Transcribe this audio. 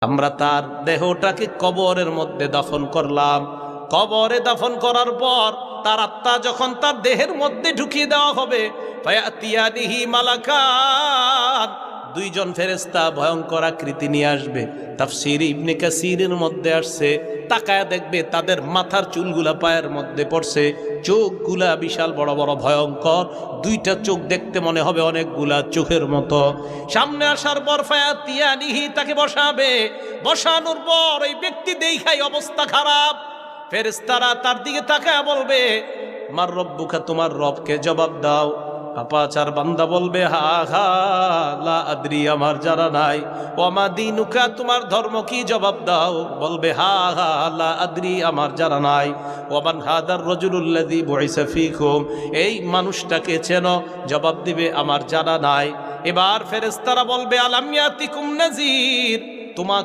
আমরা তার দেহটাকে কবরের মধ্যে দাফন করলাম। কবরে দাফন করার পর তার আত্মা যখন তার দেহের মধ্যে ঢুকিয়ে দেওয়া হবে, ফায়াতিয়ানিহি মালাকান, দুইজন ফেরেশতা ভয়ঙ্কর আকৃতি নিয়ে আসবে। তাফসীর ইবনে কাসীরের মধ্যে আসছে, তাকায়া দেখবে তাদের মাথার চুলগুলা পায়ের মধ্যে পড়ছে, চোখগুলা বিশাল বড় বড় ভয়ঙ্কর, দুইটা চোখ দেখতে মনে হবে অনেকগুলা চোখের মতো। সামনে আসার পর ফায়াতিয়ানিহি, তাকে বসাবে। বসানোর পর এই ব্যক্তি দেখাই অবস্থা খারাপ। ফেরেশতারা তার দিকে তাকায় বলবে, মার রব্বুকা, তোমার রবকে জবাব দাও। পাপাচার বান্দা বলবে, হা হা লা আদরি, আমার জানা নাই। ওমা দীনুকা, তোমার ধর্ম কি, জবাব দাও। বলবে, হা হা লা আদরি, আমার জানা নাই। ওমান হাদার রাজুলুল্লাযী বুইসা ফীকুম, এই মানুষটাকে চেনো, জবাব দিবে, আমার জানা নাই। এবার ফেরেশতারা বলবে, আলাম ইয়াতিকুম নাযীর, তোমাকে